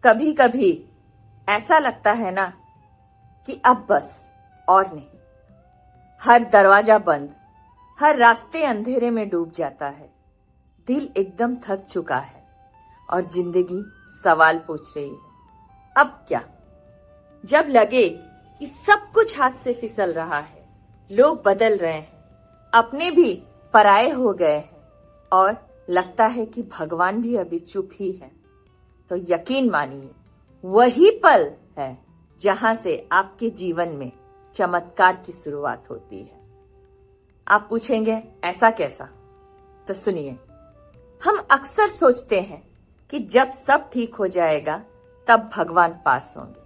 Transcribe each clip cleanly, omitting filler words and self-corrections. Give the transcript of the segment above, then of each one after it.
कभी कभी ऐसा लगता है ना कि अब बस और नहीं। हर दरवाजा बंद, हर रास्ते अंधेरे में डूब जाता है। दिल एकदम थक चुका है और जिंदगी सवाल पूछ रही है, अब क्या? जब लगे कि सब कुछ हाथ से फिसल रहा है, लोग बदल रहे हैं, अपने भी पराये हो गए हैं और लगता है कि भगवान भी अभी चुप ही है, तो यकीन मानिए वही पल है जहां से आपके जीवन में चमत्कार की शुरुआत होती है। आप पूछेंगे ऐसा कैसा? तो सुनिए, हम अक्सर सोचते हैं कि जब सब ठीक हो जाएगा तब भगवान पास होंगे,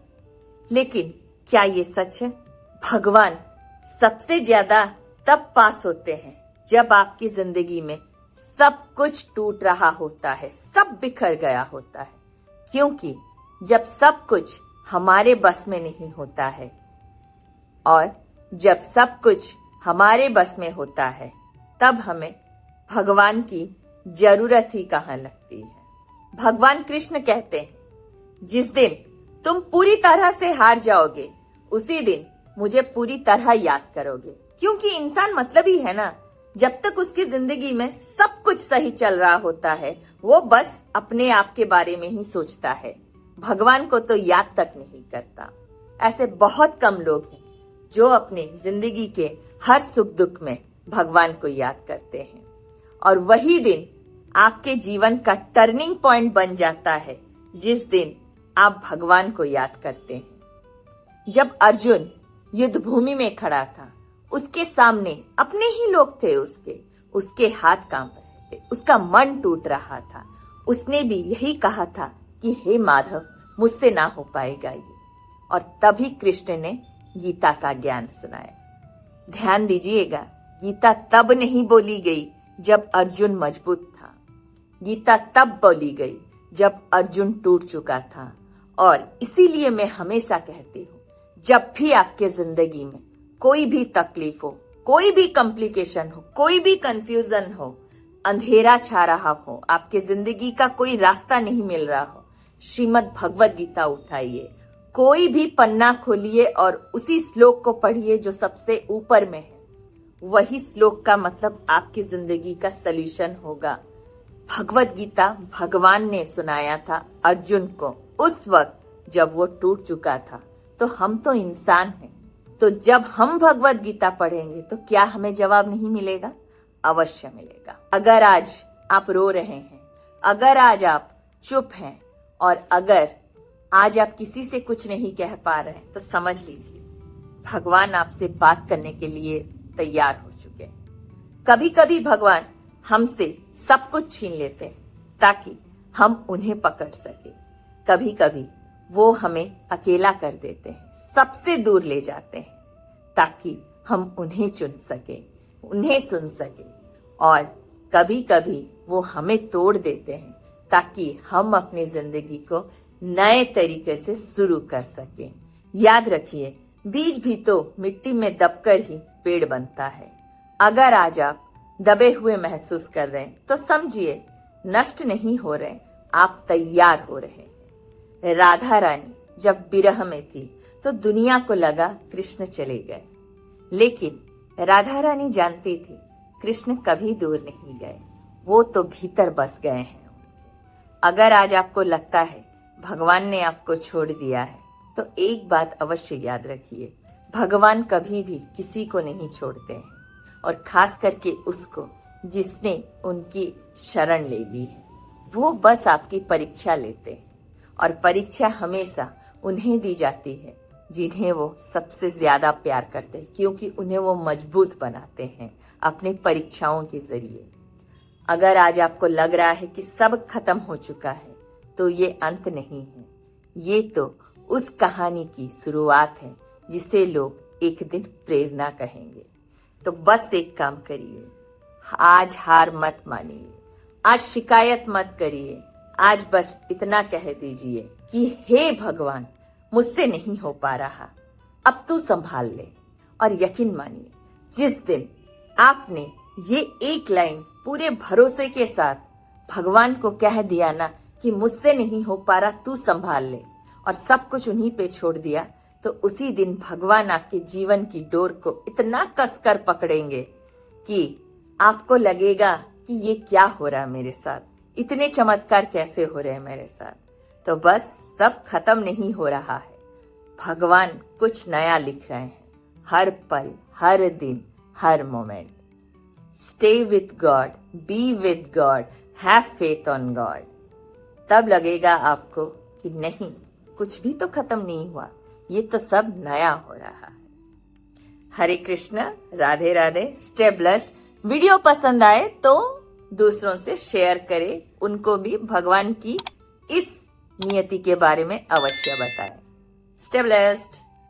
लेकिन क्या ये सच है? भगवान सबसे ज्यादा तब पास होते हैं जब आपकी जिंदगी में सब कुछ टूट रहा होता है, सब बिखर गया होता है। क्योंकि जब सब कुछ हमारे बस में नहीं होता है और जब सब कुछ हमारे बस में होता है, तब हमें भगवान की जरूरत ही कहाँ लगती है। भगवान कृष्ण कहते हैं, जिस दिन तुम पूरी तरह से हार जाओगे, उसी दिन मुझे पूरी तरह याद करोगे। क्योंकि इंसान मतलबी है ना। जब तक उसकी जिंदगी में सब कुछ सही चल रहा होता है, वो बस अपने आप के बारे में ही सोचता है, भगवान को तो याद तक नहीं करता। ऐसे बहुत कम लोग हैं जो अपने जिंदगी के हर सुख दुख में भगवान को याद करते हैं। और वही दिन आपके जीवन का टर्निंग पॉइंट बन जाता है, जिस दिन आप भगवान को याद करते हैं। जब अर्जुन युद्ध भूमि में खड़ा था, उसके सामने अपने ही लोग थे, उसके हाथ कांप रहे थे, उसका मन टूट रहा था। उसने भी यही कहा था कि हे माधव, मुझसे ना हो पाएगा ये। और तभी कृष्ण ने गीता का ज्ञान सुनाया। ध्यान दीजिएगा, गीता तब नहीं बोली गई जब अर्जुन मजबूत था। गीता तब बोली गई जब अर्जुन टूट चुका था। और इसीलिए मैं हमेशा कहती हूँ, जब भी आपके जिंदगी में कोई भी तकलीफ हो, कोई भी कॉम्प्लिकेशन हो, कोई भी कंफ्यूजन हो, अंधेरा छा रहा हो, आपके जिंदगी का कोई रास्ता नहीं मिल रहा हो, श्रीमद् भगवद गीता उठाइए, कोई भी पन्ना खोलिए और उसी श्लोक को पढ़िए जो सबसे ऊपर में है। वही श्लोक का मतलब आपकी जिंदगी का सलूशन होगा। भगवद गीता भगवान ने सुनाया था अर्जुन को उस वक्त जब वो टूट चुका था। तो हम तो इंसान हैं, तो जब हम भगवद गीता पढ़ेंगे तो क्या हमें जवाब नहीं मिलेगा? अवश्य मिलेगा। अगर आज आप रो रहे हैं, अगर आज आप चुप हैं और अगर आज आप किसी से कुछ नहीं कह पा रहे हैं, तो समझ लीजिए भगवान आपसे बात करने के लिए तैयार हो चुके हैं। कभी कभी भगवान हमसे सब कुछ छीन लेते हैं ताकि हम उन्हें पकड़ सके। कभी कभी वो हमें अकेला कर देते हैं, सबसे दूर ले जाते हैं ताकि हम उन्हें चुन सके, उन्हें सुन सके। और कभी कभी वो हमें तोड़ देते हैं ताकि हम अपनी जिंदगी को नए तरीके से शुरू कर सकें। याद रखिए, बीज भी तो मिट्टी में दबकर ही पेड़ बनता है। अगर आज आप दबे हुए महसूस कर रहे हैं तो समझिए नष्ट नहीं हो रहे, आप तैयार हो रहे हैं। राधा रानी जब विरह में थी तो दुनिया को लगा कृष्ण चले गए, लेकिन राधा रानी जानती थी कृष्ण कभी दूर नहीं गए, वो तो भीतर बस गए हैं। अगर आज आपको लगता है भगवान ने आपको छोड़ दिया है, तो एक बात अवश्य याद रखिए, भगवान कभी भी किसी को नहीं छोड़ते हैं, और खास करके उसको जिसने उनकी शरण ले ली है। वो बस आपकी परीक्षा लेते हैं, और परीक्षा हमेशा उन्हें दी जाती है जिन्हें वो सबसे ज्यादा प्यार करते हैं, क्योंकि उन्हें वो मजबूत बनाते हैं अपने परीक्षाओं के जरिए। अगर आज आपको लग रहा है कि सब खत्म हो चुका है, तो ये अंत नहीं है, ये तो उस कहानी की शुरुआत है जिसे लोग एक दिन प्रेरणा कहेंगे। तो बस एक काम करिए, आज हार मत मानिए, आज शिकायत मत करिए, आज बस इतना कह दीजिए कि हे भगवान, मुझसे नहीं हो पा रहा, अब तू संभाल ले। और यकीन मानिए, जिस दिन आपने ये एक लाइन पूरे भरोसे के साथ भगवान को कह दिया ना कि कि मुझसे नहीं हो पा रहा, तू संभाल ले, और सब कुछ उन्हीं पे छोड़ दिया, तो उसी दिन भगवान आपके जीवन की डोर को इतना कसकर पकड़ेंगे कि आपको लगेगा कि ये क्या हो रहा है मेरे साथ, इतने चमत्कार कैसे हो रहे हैं मेरे साथ। तो बस सब खत्म नहीं हो रहा है, भगवान कुछ नया लिख रहे हैं, हर पल, हर दिन, हर moment. Stay with God, be with God, have faith on God. तब लगेगा आपको कि नहीं, कुछ भी तो खत्म नहीं हुआ, ये तो सब नया हो रहा है। Hare Krishna, Radhe Radhe, stay blessed. Video पसंद आए तो दूसरों से शेयर करें, उनको भी भगवान की इस नियति के बारे में अवश्य बताएं। Stay blessed.